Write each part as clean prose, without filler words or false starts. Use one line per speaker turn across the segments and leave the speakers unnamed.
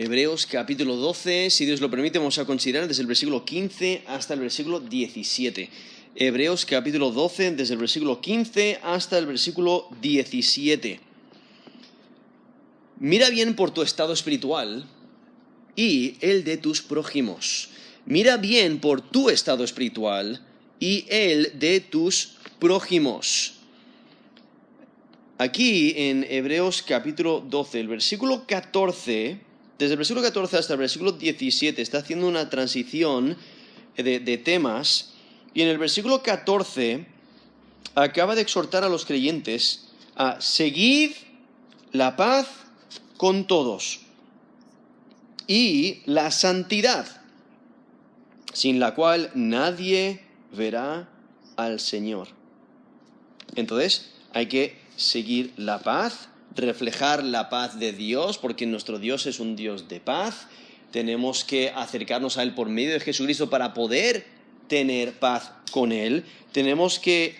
Hebreos capítulo 12, si Dios lo permite, vamos a considerar desde el versículo 15 hasta el versículo 17. Hebreos capítulo 12, desde el versículo 15 hasta el versículo 17. Mira bien por tu estado espiritual y el de tus prójimos. Mira bien por tu estado espiritual y el de tus prójimos. Aquí en Hebreos capítulo 12, el versículo 14, desde el versículo 14 hasta el versículo 17, está haciendo una transición de temas. Y en el versículo 14 acaba de exhortar a los creyentes a seguir la paz con todos y la santidad, sin la cual nadie verá al Señor. Entonces, hay que seguir la paz, reflejar la paz de Dios, porque nuestro Dios es un Dios de paz. Tenemos que acercarnos a Él por medio de Jesucristo para poder tener paz con Él. Tenemos que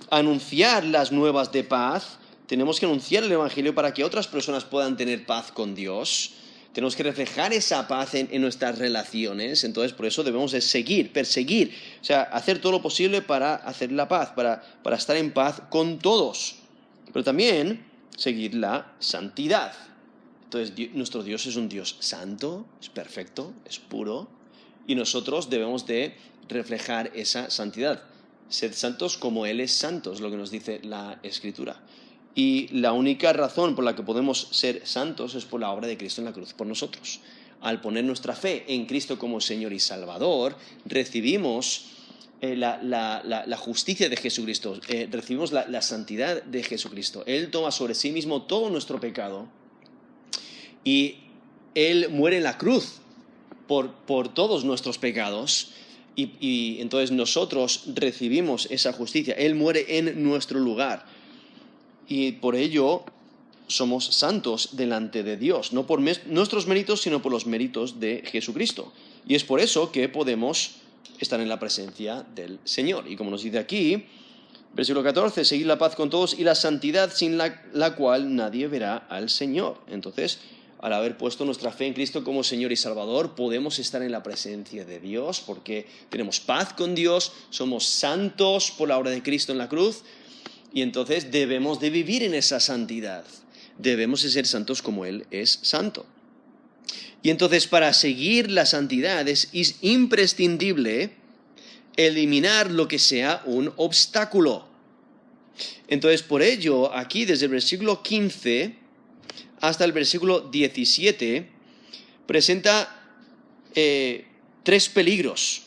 anunciar las nuevas de paz. Tenemos que anunciar el Evangelio para que otras personas puedan tener paz con Dios. Tenemos que reflejar esa paz en nuestras relaciones. Entonces, por eso debemos de perseguir, o sea, hacer todo lo posible para hacer la paz, para estar en paz con todos. Pero también seguir la santidad. Entonces, nuestro Dios es un Dios santo, es perfecto, es puro, y nosotros debemos de reflejar esa santidad. Sed santos como Él es santo, es lo que nos dice la Escritura. Y la única razón por la que podemos ser santos es por la obra de Cristo en la cruz por nosotros. Al poner nuestra fe en Cristo como Señor y Salvador, recibimos la justicia de Jesucristo, recibimos la santidad de Jesucristo. Él toma sobre sí mismo todo nuestro pecado y Él muere en la cruz por todos nuestros pecados y entonces nosotros recibimos esa justicia. Él muere en nuestro lugar y por ello somos santos delante de Dios, no por nuestros méritos, sino por los méritos de Jesucristo. Y es por eso que podemos estar en la presencia del Señor. Y como nos dice aquí, versículo 14, seguir la paz con todos y la santidad sin la cual nadie verá al Señor. Entonces, al haber puesto nuestra fe en Cristo como Señor y Salvador, podemos estar en la presencia de Dios porque tenemos paz con Dios, somos santos por la obra de Cristo en la cruz y entonces debemos de vivir en esa santidad. Debemos de ser santos como Él es santo. Y entonces para seguir la santidad es imprescindible eliminar lo que sea un obstáculo. Entonces por ello aquí desde el versículo 15 hasta el versículo 17 presenta tres peligros.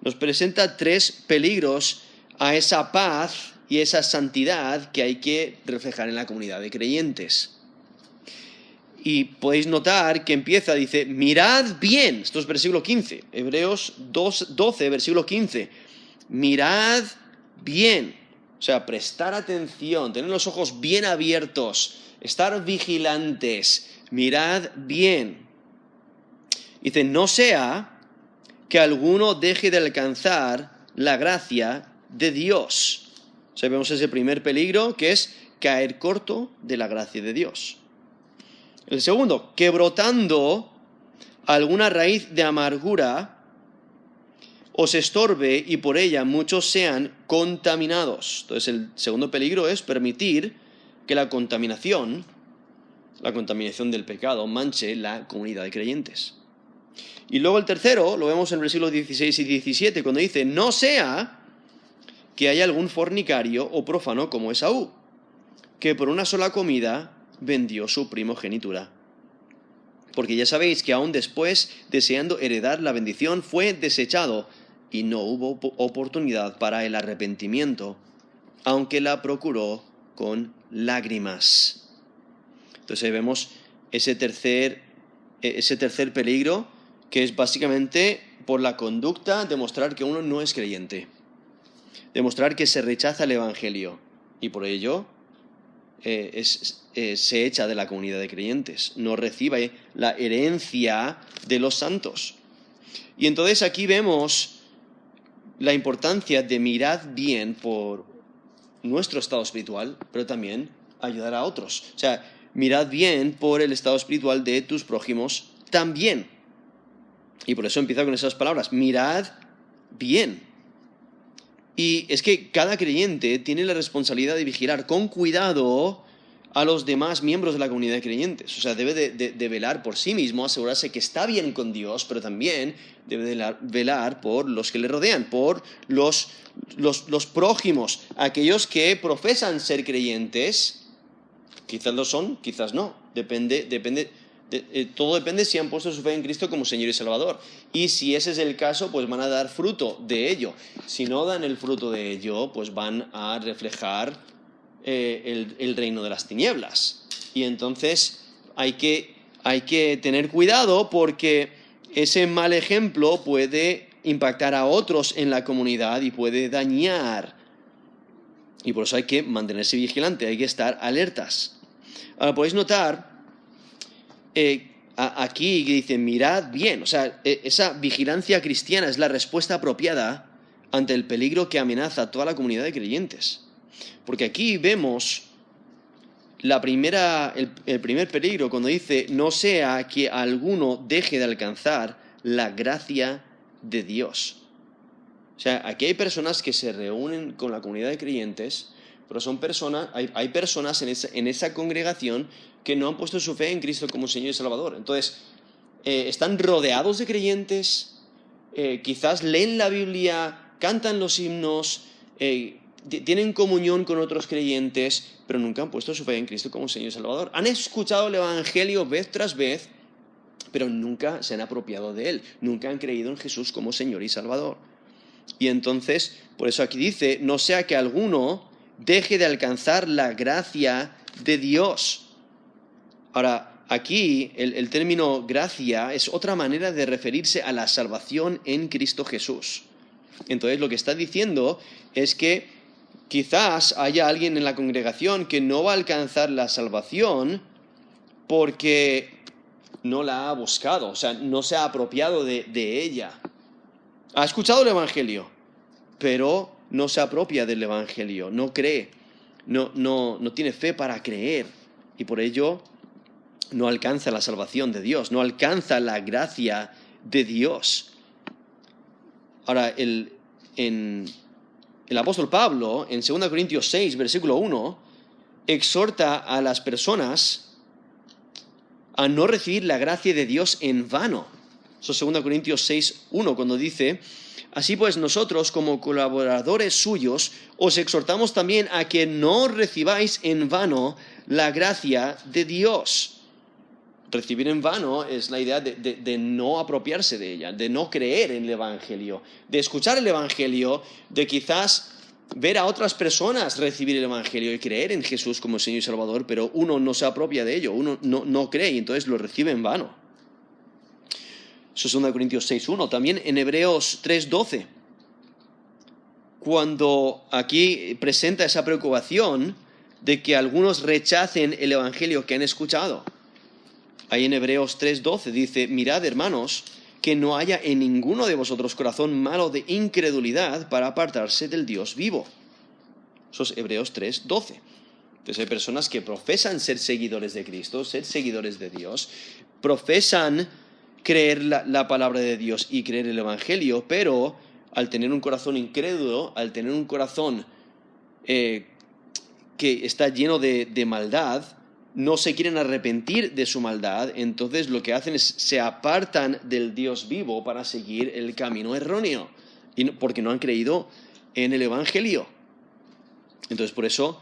Nos presenta tres peligros a esa paz y esa santidad que hay que reflejar en la comunidad de creyentes. Y podéis notar que dice, mirad bien, esto es versículo 15, Hebreos 12, versículo 15, mirad bien, o sea, prestar atención, tener los ojos bien abiertos, estar vigilantes, mirad bien. Dice, no sea que alguno deje de alcanzar la gracia de Dios. O sea, vemos ese primer peligro que es caer corto de la gracia de Dios. El segundo, que brotando alguna raíz de amargura os estorbe y por ella muchos sean contaminados. Entonces el segundo peligro es permitir que la contaminación del pecado manche la comunidad de creyentes. Y luego el tercero, lo vemos en el versículo 16 y 17, cuando dice, no sea que haya algún fornicario o prófano como Esaú, que por una sola comida vendió su primogenitura. Porque ya sabéis que aún después, deseando heredar la bendición, fue desechado y no hubo oportunidad para el arrepentimiento, aunque la procuró con lágrimas. Entonces ahí vemos ese tercer peligro, que es básicamente por la conducta demostrar que uno no es creyente, demostrar que se rechaza el Evangelio y por ello se echa de la comunidad de creyentes, no recibe la herencia de los santos. Y entonces aquí vemos la importancia de mirar bien por nuestro estado espiritual, pero también ayudar a otros. O sea, mirad bien por el estado espiritual de tus prójimos también. Y por eso empieza con esas palabras, mirad bien. Y es que cada creyente tiene la responsabilidad de vigilar con cuidado a los demás miembros de la comunidad de creyentes. O sea, debe de velar por sí mismo, asegurarse que está bien con Dios, pero también debe de velar por los que le rodean, por los prójimos, aquellos que profesan ser creyentes. Quizás lo son, quizás no. Todo depende si han puesto su fe en Cristo como Señor y Salvador. Y si ese es el caso, pues van a dar fruto de ello. Si no dan el fruto de ello, pues van a reflejar el reino de las tinieblas. Y entonces hay que tener cuidado porque ese mal ejemplo puede impactar a otros en la comunidad y puede dañar. Y por eso hay que mantenerse vigilante, hay que estar alertas. Ahora podéis notar aquí que dice mirad bien, o sea, esa vigilancia cristiana es la respuesta apropiada ante el peligro que amenaza a toda la comunidad de creyentes. Porque aquí vemos el primer peligro cuando dice no sea que alguno deje de alcanzar la gracia de Dios. O sea, aquí hay personas que se reúnen con la comunidad de creyentes, pero hay personas en esa congregación que no han puesto su fe en Cristo como Señor y Salvador. Entonces, están rodeados de creyentes, quizás leen la Biblia, cantan los himnos, tienen comunión con otros creyentes, pero nunca han puesto su fe en Cristo como Señor y Salvador. Han escuchado el Evangelio vez tras vez, pero nunca se han apropiado de él, nunca han creído en Jesús como Señor y Salvador. Y entonces, por eso aquí dice, no sea que alguno deje de alcanzar la gracia de Dios. Ahora, aquí el término gracia es otra manera de referirse a la salvación en Cristo Jesús. Entonces, lo que está diciendo es que quizás haya alguien en la congregación que no va a alcanzar la salvación porque no la ha buscado, o sea, no se ha apropiado de ella. Ha escuchado el Evangelio, pero no se apropia del Evangelio, no cree, no tiene fe para creer y por ello no alcanza la salvación de Dios, no alcanza la gracia de Dios. Ahora, el apóstol Pablo, en 2 Corintios 6, versículo 1, exhorta a las personas a no recibir la gracia de Dios en vano. Eso es 2 Corintios 6, 1, cuando dice, así pues nosotros como colaboradores suyos os exhortamos también a que no recibáis en vano la gracia de Dios. Recibir en vano es la idea de no apropiarse de ella, de no creer en el Evangelio, de escuchar el Evangelio, de quizás ver a otras personas recibir el Evangelio y creer en Jesús como Señor y Salvador, pero uno no se apropia de ello, uno no cree y entonces lo recibe en vano. Eso es 2 Corintios 6.1. También en Hebreos 3.12, cuando aquí presenta esa preocupación de que algunos rechacen el Evangelio que han escuchado. Ahí en Hebreos 3.12 dice, mirad hermanos, que no haya en ninguno de vosotros corazón malo de incredulidad para apartarse del Dios vivo. Eso es Hebreos 3.12. Entonces hay personas que profesan ser seguidores de Cristo, ser seguidores de Dios, profesan creer la palabra de Dios y creer el Evangelio, pero al tener un corazón incrédulo, al tener un corazón que está lleno de maldad, no se quieren arrepentir de su maldad, entonces lo que hacen es se apartan del Dios vivo para seguir el camino erróneo, porque no han creído en el Evangelio. Entonces por eso,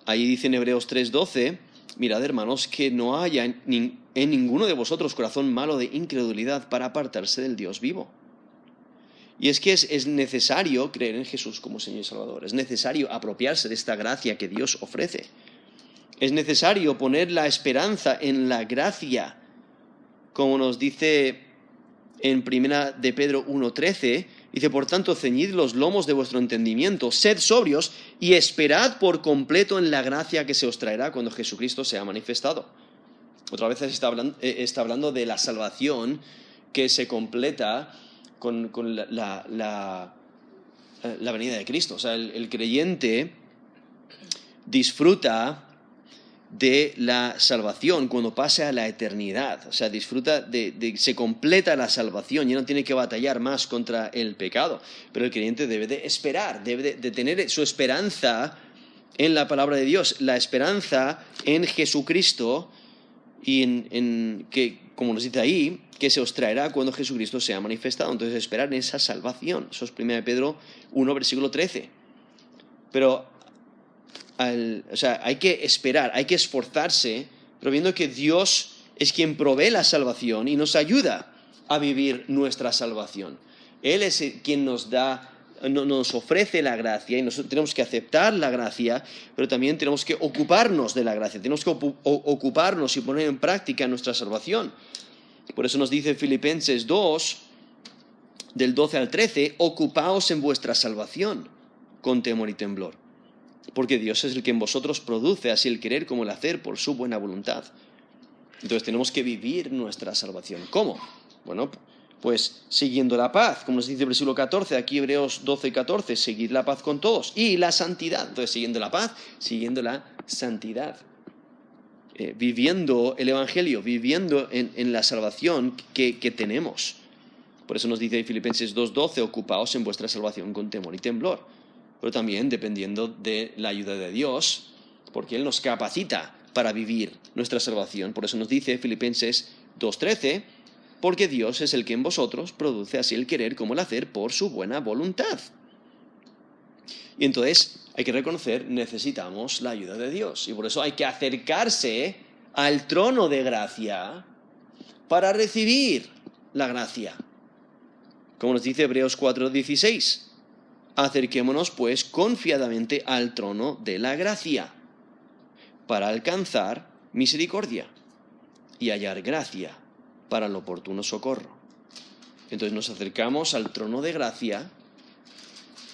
ahí dice en Hebreos 3.12, mirad hermanos, que no haya en ninguno de vosotros corazón malo de incredulidad para apartarse del Dios vivo. Y es que es necesario creer en Jesús como Señor y Salvador, es necesario apropiarse de esta gracia que Dios ofrece. Es necesario poner la esperanza en la gracia, como nos dice en 1 de Pedro 1.13, dice, por tanto, ceñid los lomos de vuestro entendimiento, sed sobrios y esperad por completo en la gracia que se os traerá cuando Jesucristo sea manifestado. Otra vez está hablando de la salvación que se completa con la venida de Cristo. O sea, el creyente disfruta de la salvación cuando pase a la eternidad. O sea, se completa la salvación y no tiene que batallar más contra el pecado. Pero el creyente debe de esperar, debe de tener su esperanza en la palabra de Dios, la esperanza en Jesucristo y en que, como nos dice ahí, que se os traerá cuando Jesucristo sea manifestado. Entonces, esperar en esa salvación. Eso es 1 Pedro 1, versículo 13. Pero hay que esperar, hay que esforzarse, pero viendo que Dios es quien provee la salvación y nos ayuda a vivir nuestra salvación. Él es quien nos ofrece la gracia y nosotros tenemos que aceptar la gracia, pero también tenemos que ocuparnos de la gracia, tenemos que ocuparnos y poner en práctica nuestra salvación. Por eso nos dice Filipenses 2, del 12 al 13, ocupaos en vuestra salvación con temor y temblor. Porque Dios es el que en vosotros produce así el querer como el hacer por su buena voluntad. Entonces tenemos que vivir nuestra salvación. ¿Cómo? Bueno, pues siguiendo la paz, como nos dice el versículo 14, aquí Hebreos 12 y 14, seguid la paz con todos. Y la santidad, entonces siguiendo la paz, siguiendo la santidad. Viviendo el Evangelio, viviendo en la salvación que tenemos. Por eso nos dice Filipenses 2:12, ocupaos en vuestra salvación con temor y temblor. Pero también dependiendo de la ayuda de Dios, porque Él nos capacita para vivir nuestra salvación. Por eso nos dice Filipenses 2:13, porque Dios es el que en vosotros produce así el querer como el hacer por su buena voluntad. Y entonces hay que reconocer, necesitamos la ayuda de Dios. Y por eso hay que acercarse al trono de gracia para recibir la gracia. Como nos dice Hebreos 4:16. Acerquémonos, pues, confiadamente al trono de la gracia, para alcanzar misericordia y hallar gracia para el oportuno socorro. Entonces nos acercamos al trono de gracia,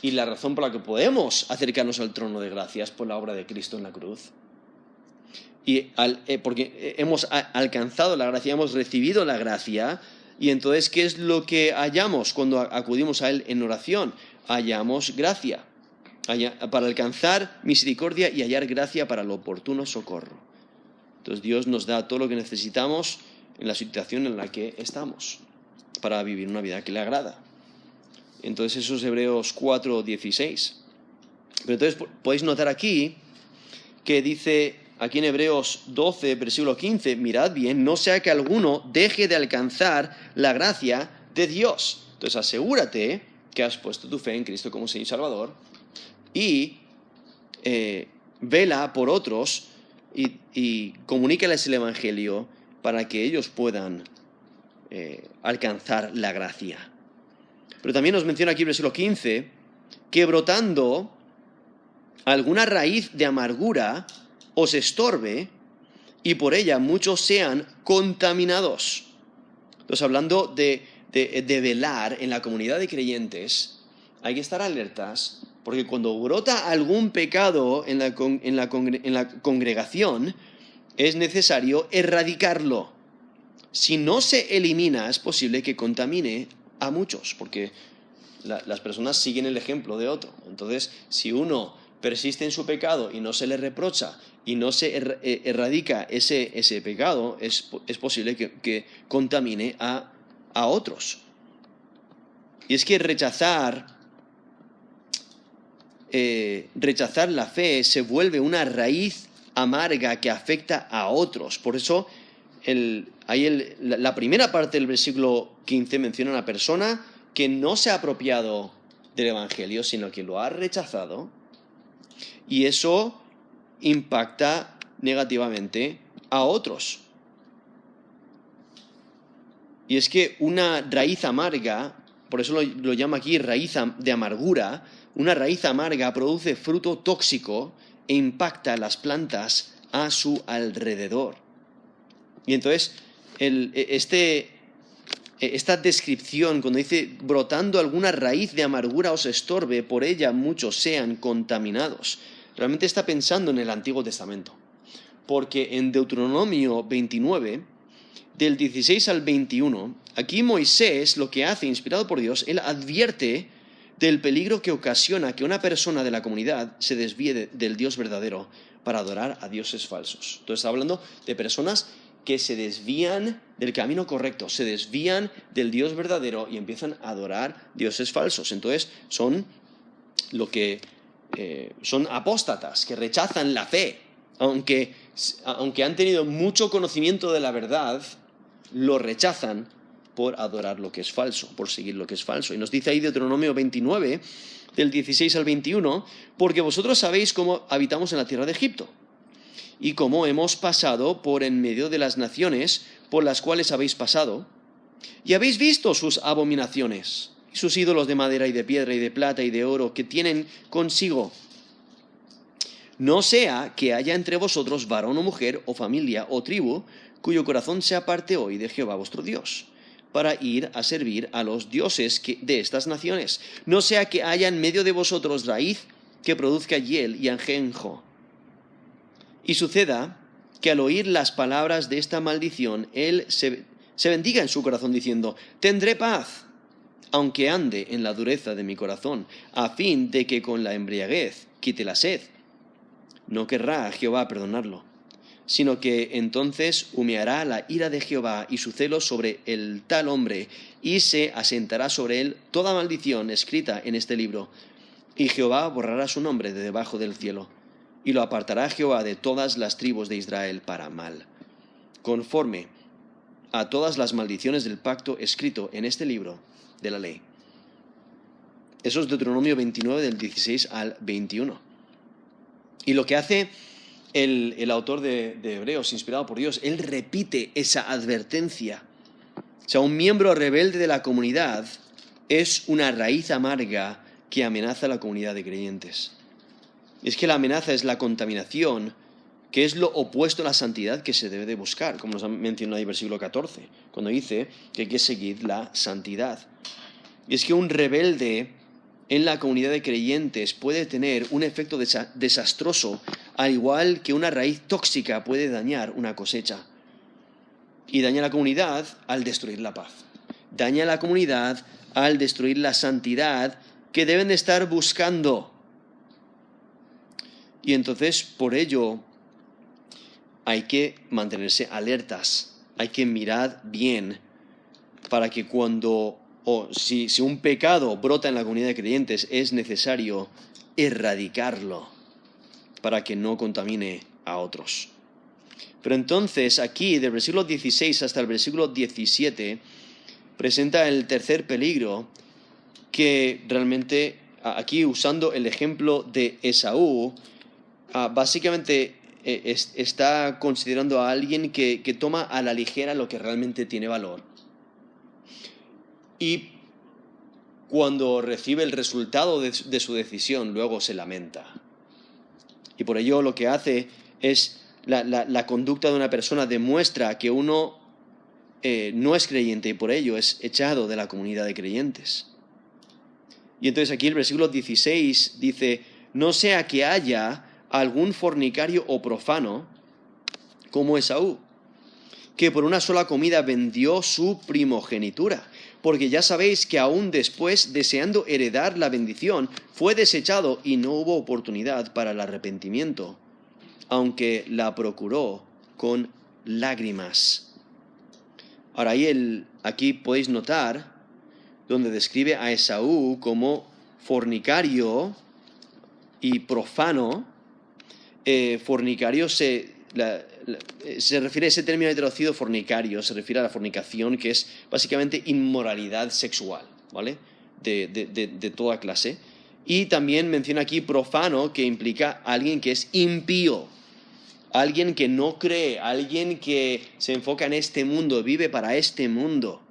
y la razón por la que podemos acercarnos al trono de gracia es por la obra de Cristo en la cruz. Y porque hemos alcanzado la gracia, hemos recibido la gracia, y entonces, ¿qué es lo que hallamos cuando acudimos a Él en oración? Hallamos gracia, para alcanzar misericordia y hallar gracia para el oportuno socorro. Entonces Dios nos da todo lo que necesitamos en la situación en la que estamos para vivir una vida que le agrada. Entonces eso es Hebreos 4:16. Pero entonces podéis notar aquí que dice aquí en Hebreos 12, versículo 15, mirad bien, no sea que alguno deje de alcanzar la gracia de Dios. Entonces asegúrate que has puesto tu fe en Cristo como Señor y Salvador, y vela por otros y comunícales el Evangelio para que ellos puedan alcanzar la gracia. Pero también nos menciona aquí el versículo 15 que brotando alguna raíz de amargura os estorbe y por ella muchos sean contaminados. Entonces, hablando de velar en la comunidad de creyentes, hay que estar alertas, porque cuando brota algún pecado en la congregación, es necesario erradicarlo. Si no se elimina, es posible que contamine a muchos, porque las personas siguen el ejemplo de otro. Entonces, si uno persiste en su pecado y no se le reprocha y no se erradica ese pecado, es posible que contamine a otros. Y es que rechazar la fe se vuelve una raíz amarga que afecta a otros. Por eso la primera parte del versículo 15 menciona a una persona que no se ha apropiado del Evangelio, sino que lo ha rechazado, y eso impacta negativamente a otros. Y es que una raíz amarga, por eso lo llama aquí raíz de amargura, una raíz amarga produce fruto tóxico e impacta a las plantas a su alrededor. Y entonces, esta descripción, cuando dice brotando alguna raíz de amargura os estorbe, por ella muchos sean contaminados, realmente está pensando en el Antiguo Testamento. Porque en Deuteronomio 29, del 16 al 21, aquí Moisés lo que hace, inspirado por Dios, él advierte del peligro que ocasiona que una persona de la comunidad se desvíe del Dios verdadero para adorar a dioses falsos. Entonces está hablando de personas que se desvían del camino correcto, se desvían del Dios verdadero y empiezan a adorar dioses falsos. Entonces son son apóstatas, que rechazan la fe. Aunque han tenido mucho conocimiento de la verdad, lo rechazan por adorar lo que es falso, por seguir lo que es falso. Y nos dice ahí Deuteronomio 29, del 16 al 21, porque vosotros sabéis cómo habitamos en la tierra de Egipto, y cómo hemos pasado por en medio de las naciones por las cuales habéis pasado, y habéis visto sus abominaciones, y sus ídolos de madera y de piedra y de plata y de oro que tienen consigo. No sea que haya entre vosotros varón o mujer o familia o tribu cuyo corazón se aparte hoy de Jehová vuestro Dios, para ir a servir a los dioses de estas naciones. No sea que haya en medio de vosotros raíz que produzca hiel y ajenjo. Y suceda que al oír las palabras de esta maldición, él se bendiga en su corazón diciendo: tendré paz, aunque ande en la dureza de mi corazón, a fin de que con la embriaguez quite la sed. No querrá Jehová perdonarlo, sino que entonces humeará la ira de Jehová y su celo sobre el tal hombre, y se asentará sobre él toda maldición escrita en este libro. Y Jehová borrará su nombre de debajo del cielo, y lo apartará Jehová de todas las tribus de Israel para mal, conforme a todas las maldiciones del pacto escrito en este libro de la ley. Eso es Deuteronomio 29, del 16 al 21. Y lo que hace el autor de Hebreos, inspirado por Dios, él repite esa advertencia. O sea, un miembro rebelde de la comunidad es una raíz amarga que amenaza a la comunidad de creyentes. Es que la amenaza es la contaminación, que es lo opuesto a la santidad que se debe de buscar, como nos ha mencionado ahí el versículo 14, cuando dice que hay que seguir la santidad. Y es que un rebelde en la comunidad de creyentes puede tener un efecto desastroso, al igual que una raíz tóxica puede dañar una cosecha. Y daña a la comunidad al destruir la paz. Daña a la comunidad al destruir la santidad que deben de estar buscando. Y entonces, por ello, hay que mantenerse alertas, hay que mirar bien para que si un pecado brota en la comunidad de creyentes, es necesario erradicarlo para que no contamine a otros. Pero entonces, aquí, del versículo 16 hasta el versículo 17, presenta el tercer peligro, que realmente, aquí usando el ejemplo de Esaú, básicamente está considerando a alguien que toma a la ligera lo que realmente tiene valor. Y cuando recibe el resultado de su decisión, luego se lamenta. Y por ello lo que hace es, la conducta de una persona demuestra que uno no es creyente y por ello es echado de la comunidad de creyentes. Y entonces aquí el versículo 16 dice: no sea que haya algún fornicario o profano como Esaú, que por una sola comida vendió su primogenitura, porque ya sabéis que aún después, deseando heredar la bendición, fue desechado y no hubo oportunidad para el arrepentimiento, aunque la procuró con lágrimas. Ahora aquí podéis notar donde describe a Esaú como fornicario y profano. Fornicario se refiere a ese término traducido fornicario, se refiere a la fornicación, que es básicamente inmoralidad sexual, ¿vale? De toda clase. Y también menciona aquí profano, que implica alguien que es impío, alguien que no cree, alguien que se enfoca en este mundo, vive para este mundo.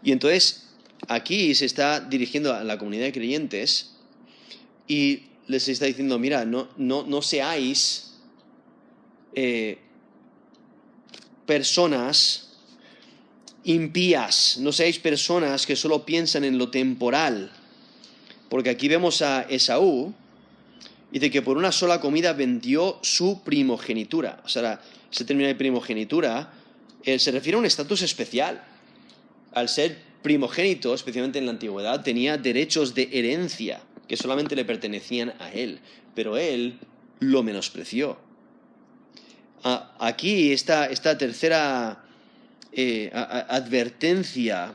Y entonces aquí se está dirigiendo a la comunidad de creyentes y les está diciendo: mira, no seáis personas impías, no seáis personas que solo piensan en lo temporal. Porque aquí vemos a Esaú, y de que por una sola comida vendió su primogenitura. O sea, ese término de primogenitura se refiere a un estatus especial. Al ser primogénito, especialmente en la antigüedad, tenía derechos de herencia que solamente le pertenecían a él. Pero él lo menospreció. Aquí esta tercera advertencia,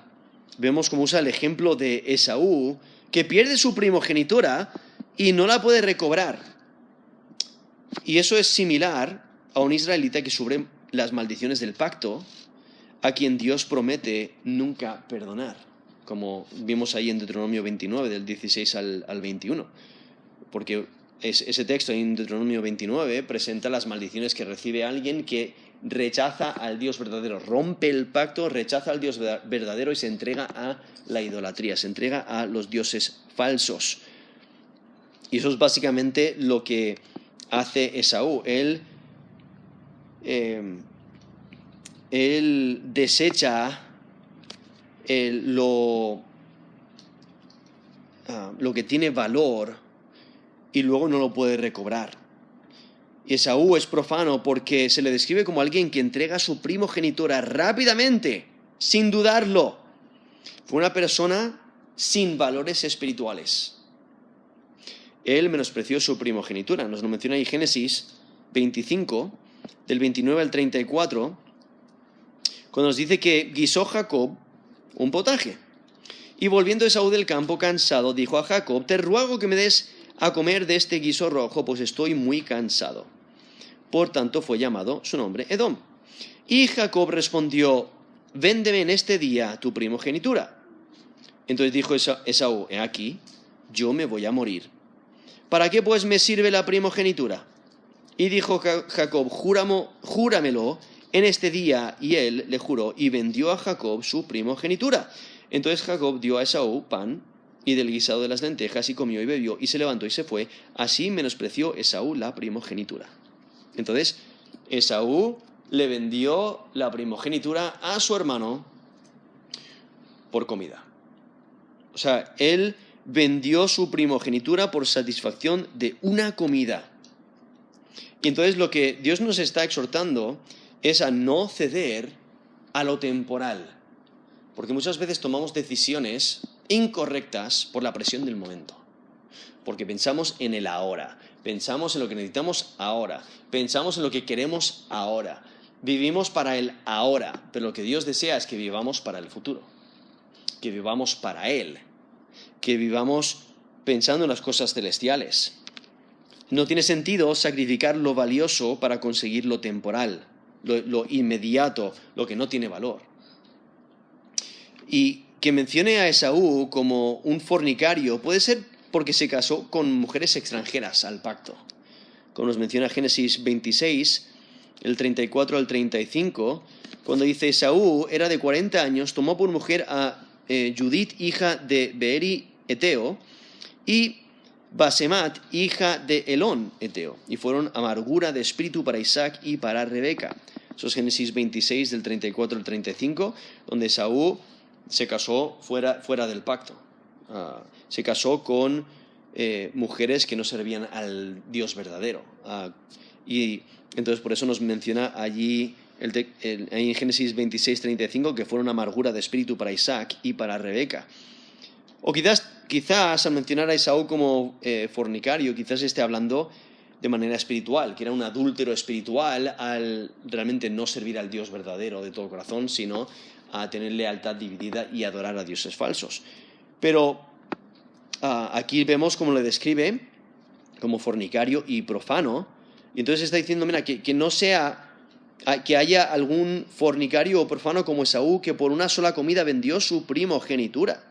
vemos cómo usa el ejemplo de Esaú, que pierde su primogenitura y no la puede recobrar. Y eso es similar a un israelita que sufre las maldiciones del pacto, a quien Dios promete nunca perdonar, como vimos ahí en Deuteronomio 29, del 16 al 21. Porque ese texto en Deuteronomio 29 presenta las maldiciones que recibe alguien que rechaza al Dios verdadero, rompe el pacto, rechaza al Dios verdadero y se entrega a la idolatría, se entrega a los dioses falsos. Y eso es básicamente lo que hace Esaú. Él desecha lo que tiene valor y luego no lo puede recobrar. Y Esaú es profano porque se le describe como alguien que entrega su primogenitura rápidamente, sin dudarlo. Fue una persona sin valores espirituales. Él menospreció su primogenitura. Nos lo menciona ahí Génesis 25, del 29 al 34, cuando nos dice que guisó Jacob un potaje. Y volviendo Esaú del campo cansado, dijo a Jacob: te ruego que me des a comer de este guiso rojo, pues estoy muy cansado. Por tanto fue llamado su nombre Edom. Y Jacob respondió: véndeme en este día tu primogenitura. Entonces dijo Esaú: he aquí, yo me voy a morir. ¿Para qué pues me sirve la primogenitura? Y dijo Jacob: júramelo en este día. Y él le juró y vendió a Jacob su primogenitura. Entonces Jacob dio a Esaú pan y del guisado de las lentejas, y comió y bebió, y se levantó y se fue. Así menospreció Esaú la primogenitura. Entonces Esaú le vendió la primogenitura a su hermano por comida. O sea, él vendió su primogenitura por satisfacción de una comida. Y entonces lo que Dios nos está exhortando es a no ceder a lo temporal. Porque muchas veces tomamos decisiones incorrectas por la presión del momento. Porque pensamos en el ahora, pensamos en lo que necesitamos ahora, pensamos en lo que queremos ahora. Vivimos para el ahora, pero lo que Dios desea es que vivamos para el futuro, que vivamos para Él, que vivamos pensando en las cosas celestiales. No tiene sentido sacrificar lo valioso para conseguir lo temporal, lo inmediato, lo que no tiene valor. Y que mencione a Esaú como un fornicario puede ser porque se casó con mujeres extranjeras al pacto. Como nos menciona Génesis 26, el 34 al 35, cuando dice: Esaú era de 40 años, tomó por mujer a Judith, hija de Beeri Eteo, y Basemat, hija de Elón Eteo, y fueron amargura de espíritu para Isaac y para Rebeca. Eso es Génesis 26, del 34 al 35, donde Esaú se casó fuera del pacto. Se casó con mujeres que no servían al Dios verdadero. Y entonces por eso nos menciona allí en Génesis 26, 35, que fueron amargura de espíritu para Isaac y para Rebeca. O quizás al mencionar a Esaú como fornicario, quizás esté hablando de manera espiritual, que era un adúltero espiritual al realmente no servir al Dios verdadero de todo corazón, sino a tener lealtad dividida y adorar a dioses falsos. Pero aquí vemos cómo le describe como fornicario y profano, y entonces está diciendo, mira, que no sea, que haya algún fornicario o profano como Esaú que por una sola comida vendió su primogenitura.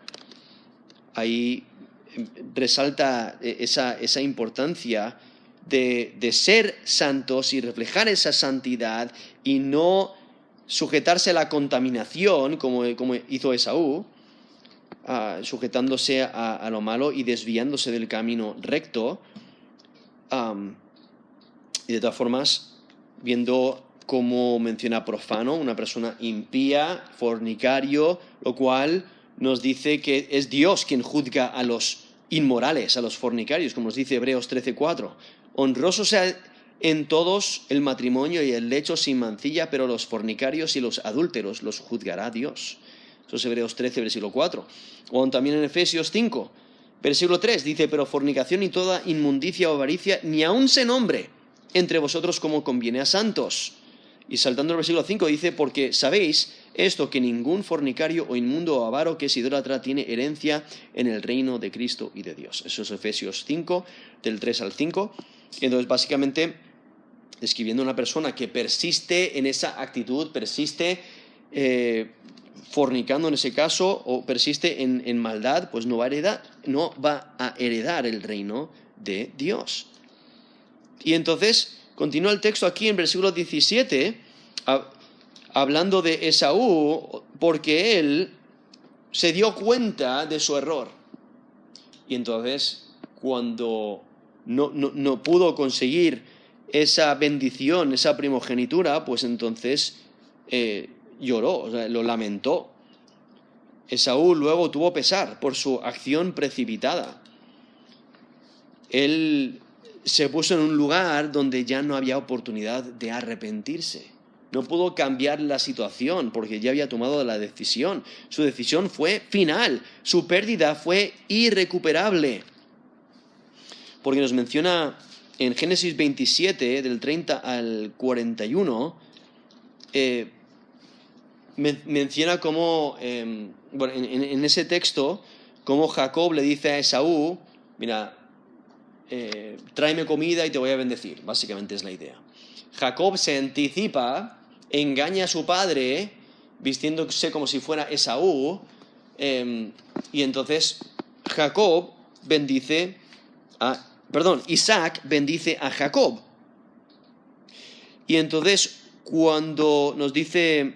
Ahí resalta esa importancia de ser santos y reflejar esa santidad y no sujetarse a la contaminación como hizo Esaú, sujetándose a lo malo y desviándose del camino recto. Y de todas formas, viendo cómo menciona profano, una persona impía, fornicario, lo cual nos dice que es Dios quien juzga a los inmorales, a los fornicarios, como nos dice Hebreos 13:4. Honroso sea en todos el matrimonio y el lecho sin mancilla, pero los fornicarios y los adúlteros los juzgará Dios. Eso es Hebreos 13, versículo 4. O también en Efesios 5, Versículo 3 dice, pero fornicación y toda inmundicia o avaricia ni aun se nombre entre vosotros como conviene a santos. Y saltando al versículo 5 dice, porque sabéis esto, que ningún fornicario o inmundo o avaro que es idólatra tiene herencia en el reino de Cristo y de Dios. Eso es Efesios 5, del 3 al 5. Entonces, básicamente, describiendo a una persona que persiste en esa actitud, persiste fornicando en ese caso, o persiste en maldad, pues no va a heredar el reino de Dios. Y entonces, continúa el texto aquí en versículo 17, hablando de Esaú, porque él se dio cuenta de su error. Y entonces, cuando no pudo conseguir esa bendición, esa primogenitura, pues entonces lloró, o sea, lo lamentó. Esaú luego tuvo pesar por su acción precipitada. Él se puso en un lugar donde ya no había oportunidad de arrepentirse. No pudo cambiar la situación porque ya había tomado la decisión. Su decisión fue final. Su pérdida fue irrecuperable. Porque nos menciona en Génesis 27, del 30 al 41, menciona cómo, en ese texto, cómo Jacob le dice a Esaú, mira, tráeme comida y te voy a bendecir. Básicamente es la idea. Jacob se anticipa, engaña a su padre, vistiéndose como si fuera Esaú, y entonces Isaac bendice a Jacob. Y entonces, cuando nos dice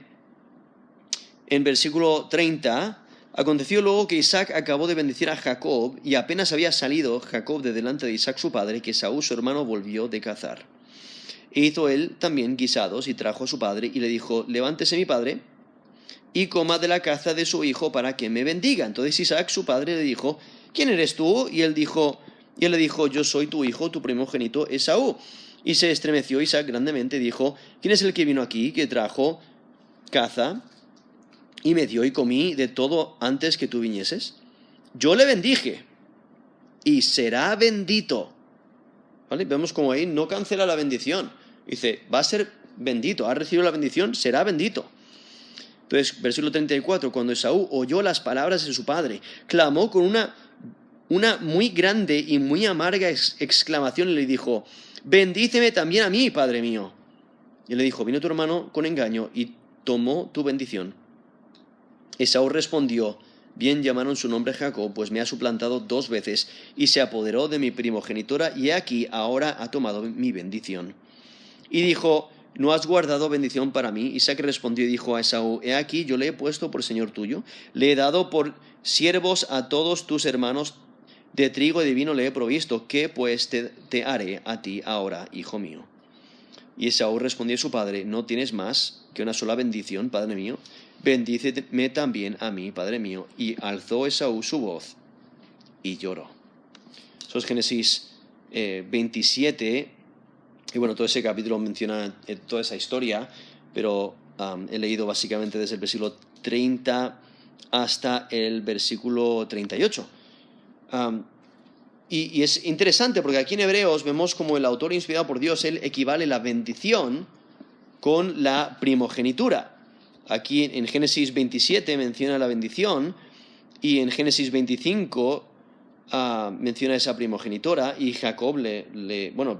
en versículo 30, aconteció luego que Isaac acabó de bendecir a Jacob, y apenas había salido Jacob de delante de Isaac su padre, que Esaú su hermano volvió de cazar. E hizo él también guisados, y trajo a su padre, y le dijo, levántese mi padre, y coma de la caza de su hijo para que me bendiga. Entonces Isaac su padre le dijo, ¿quién eres tú? Y él le dijo, yo soy tu hijo, tu primogénito Esaú. Y se estremeció Isaac grandemente y dijo, ¿quién es el que vino aquí, que trajo caza y me dio y comí de todo antes que tú vinieses? Yo le bendije y será bendito. ¿Vale? Vemos como ahí no cancela la bendición. Dice, va a ser bendito, ha recibido la bendición, será bendito. Entonces, versículo 34, cuando Esaú oyó las palabras de su padre, clamó con una muy grande y muy amarga exclamación y le dijo, bendíceme también a mí, padre mío. Y él le dijo, vino tu hermano con engaño y tomó tu bendición. Esaú respondió, bien llamaron su nombre Jacob, pues me ha suplantado 2 veces y se apoderó de mi primogenitura, y aquí ahora ha tomado mi bendición. Y dijo, ¿no has guardado bendición para mí? Isaac respondió y dijo a Esaú, he aquí yo le he puesto por señor tuyo, le he dado por siervos a todos tus hermanos, de trigo y de vino le he provisto, ¿qué pues te haré a ti ahora, hijo mío? Y Esaú respondió a su padre, ¿no tienes más que una sola bendición, padre mío? Bendíceme también a mí, padre mío. Y alzó Esaú su voz y lloró. Eso es Génesis 27. Y bueno, todo ese capítulo menciona toda esa historia, pero he leído básicamente desde el versículo 30 hasta el versículo 38. Y es interesante porque aquí en Hebreos vemos como el autor inspirado por Dios, él equivale la bendición con la primogenitura. Aquí en Génesis 27 menciona la bendición y en Génesis 25 menciona esa primogenitura, y Jacob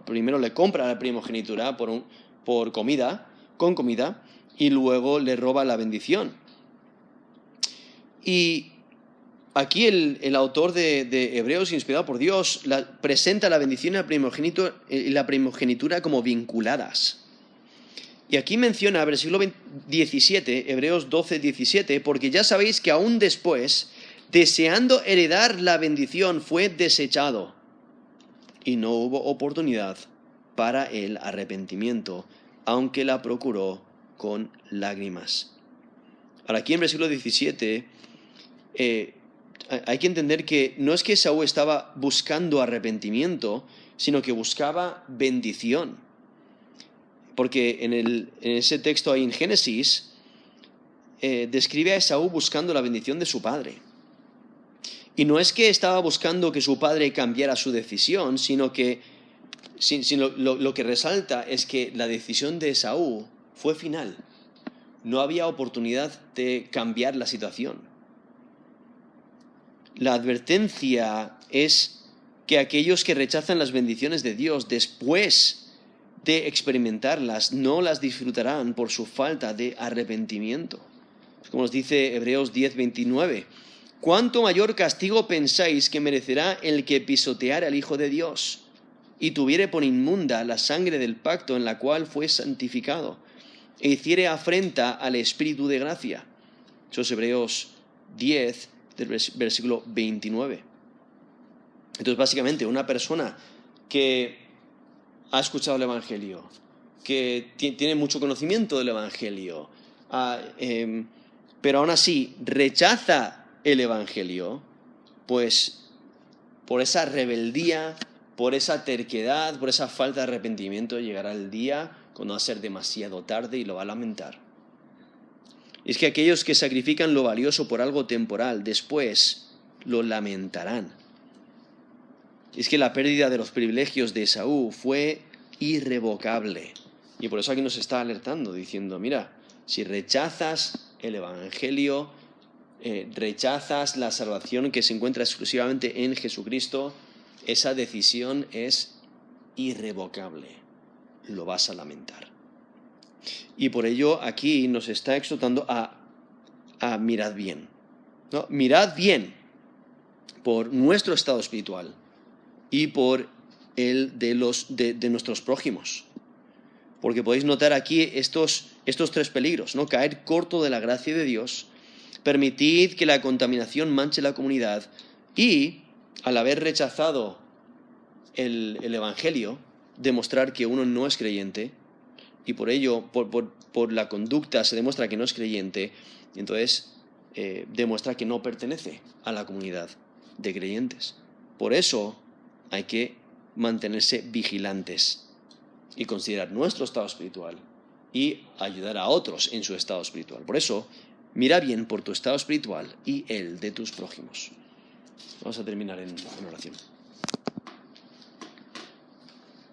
primero le compra la primogenitura con comida, y luego le roba la bendición. Y aquí el autor de Hebreos, inspirado por Dios, presenta la bendición y la primogenitura como vinculadas. Y aquí menciona, versículo 17, Hebreos 12, 17, porque ya sabéis que aún después, deseando heredar la bendición, fue desechado, y no hubo oportunidad para el arrepentimiento, aunque la procuró con lágrimas. Ahora, aquí en versículo 17, hay que entender que no es que Esaú estaba buscando arrepentimiento, sino que buscaba bendición. Porque en ese texto ahí en Génesis, describe a Esaú buscando la bendición de su padre. Y no es que estaba buscando que su padre cambiara su decisión, sino que lo que resalta es que la decisión de Esaú fue final. No había oportunidad de cambiar la situación. La advertencia es que aquellos que rechazan las bendiciones de Dios después de experimentarlas no las disfrutarán por su falta de arrepentimiento. Como nos dice Hebreos 10:29. ¿Cuánto mayor castigo pensáis que merecerá el que pisoteare al Hijo de Dios y tuviere por inmunda la sangre del pacto en la cual fue santificado e hiciere afrenta al Espíritu de gracia? Eso es Hebreos 10, del versículo 29. Entonces, básicamente, una persona que ha escuchado el Evangelio, que tiene mucho conocimiento del Evangelio, pero aún así rechaza el Evangelio, pues por esa rebeldía, por esa terquedad, por esa falta de arrepentimiento, llegará el día cuando va a ser demasiado tarde y lo va a lamentar. Es que aquellos que sacrifican lo valioso por algo temporal, después lo lamentarán. Es que la pérdida de los privilegios de Esaú fue irrevocable. Y por eso aquí nos está alertando, diciendo, mira, si rechazas el Evangelio, rechazas la salvación que se encuentra exclusivamente en Jesucristo, esa decisión es irrevocable. Lo vas a lamentar. Y por ello aquí nos está exhortando a mirad bien, ¿no? Mirad bien por nuestro estado espiritual y por el de nuestros prójimos. Porque podéis notar aquí estos tres peligros, ¿no? Caer corto de la gracia de Dios, permitid que la contaminación manche la comunidad y, al haber rechazado el Evangelio, demostrar que uno no es creyente y por ello, por la conducta se demuestra que no es creyente y entonces demuestra que no pertenece a la comunidad de creyentes. Por eso hay que mantenerse vigilantes y considerar nuestro estado espiritual y ayudar a otros en su estado espiritual. Por eso, mira bien por tu estado espiritual y el de tus prójimos. Vamos a terminar en oración.